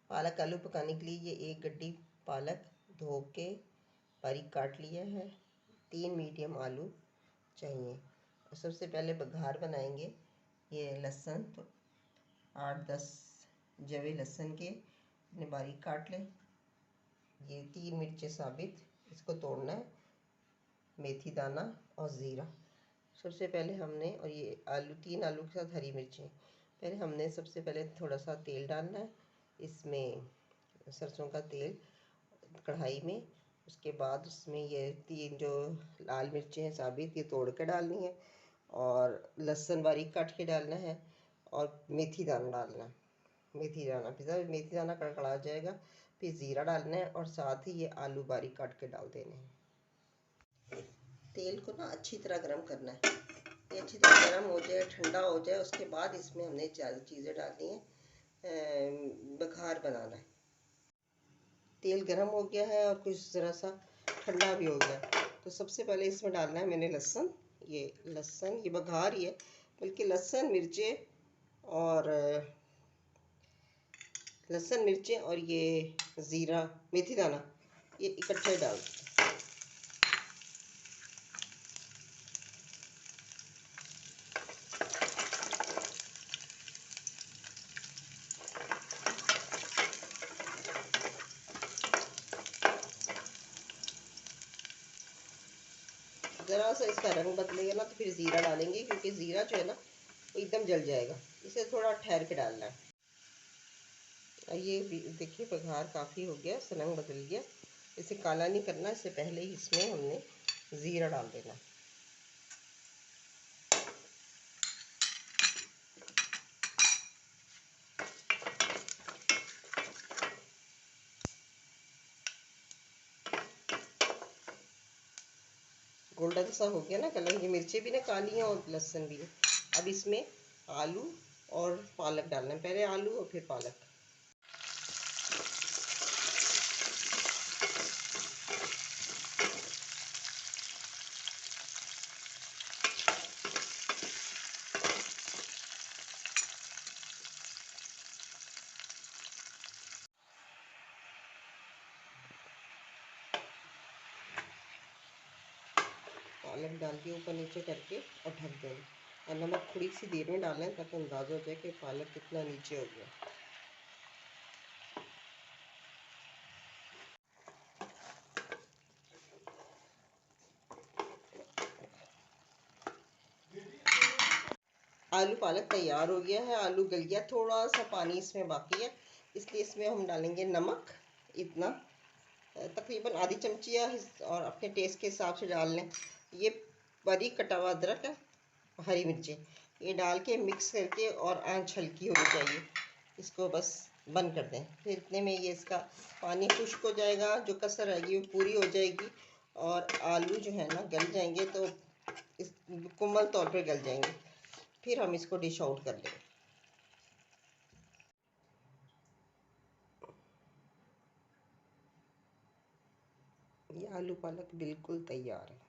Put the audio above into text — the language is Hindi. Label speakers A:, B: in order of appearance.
A: पालक आलू पकाने के लिए ये 1 गड्डी पालक धो के बारीक काट लिया है। 3 मीडियम आलू चाहिए। और सबसे पहले बघार बनाएंगे। ये लहसुन तो 8-10 जवे लहसुन के इन्हें बारीक काट लें। ये 3 मिर्चें साबित, इसको तोड़ना है। मेथी दाना और ज़ीरा। सबसे पहले हमने, और ये आलू 3 आलू के साथ हरी मिर्चें। पहले हमने सबसे पहले थोड़ा सा तेल डालना है इसमें, सरसों का तेल कढ़ाई में। उसके बाद उसमें ये 3 जो लाल मिर्चें हैं साबित, ये तोड़ के डालनी है। और लहसुन बारीक काट के डालना है। और मेथी दाना डालना है। मेथी दाना कड़कड़ा जाएगा, फिर ज़ीरा डालना है और साथ ही ये आलू बारीक काट के डाल देने हैं। तेल को ना अच्छी तरह गर्म करना है। ये अच्छी तरह गर्म हो जाए, ठंडा हो जाए, उसके बाद इसमें हमने ज़्यादा चीज़ें डालनी है। बघार बनाना है। तेल गर्म हो गया है और कुछ ज़रा सा ठंडा भी हो गया। तो सबसे पहले इसमें डालना है मैंने लहसुन। ये बघार ही है, बल्कि लहसुन मिर्चें और ये ज़ीरा मेथी दाना ये इकट्ठे डाल। ज़रा सा इसका रंग बदलेगा ना तो फिर ज़ीरा डालेंगे, क्योंकि ज़ीरा जो है ना वो एकदम जल जाएगा। इसे थोड़ा ठहर के डालना है। ये देखिए बघार काफ़ी हो गया, इसका रंग बदल गया। इसे काला नहीं करना, इससे पहले ही इसमें हमने ज़ीरा डाल देना। गोल्डन सा हो गया ना कलर। ये मिर्चें भी ना काली हैं और लहसुन भी है। अब इसमें आलू और पालक डालना है। पहले आलू और फिर पालक। पालक डाल के ऊपर नीचे करके और ढक देना। और नमक थोड़ी सी देर में डालें ताकि अंदाज़ा हो जाए कि पालक कितना नीचे हो गया। आलू पालक तैयार हो गया है। आलू गल गया, थोड़ा सा पानी इसमें बाकी है, इसलिए इसमें हम डालेंगे नमक। इतना तकरीबन आधी चमची और अपने टेस्ट के हिसाब से डाल लें। ये बारीक कटा हुआ अदरक है, हरी मिर्चें, ये डाल के मिक्स करके, और आंच हल्की होनी चाहिए। इसको बस बंद कर दें। फिर इतने में ये इसका पानी खुश्क हो जाएगा, जो कसर आएगी वो पूरी हो जाएगी। और आलू जो है ना गल जाएंगे, तो इस मुकम्मल तौर पे गल जाएंगे। फिर हम इसको डिश आउट कर लेंगे। ये आलू पालक बिल्कुल तैयार है।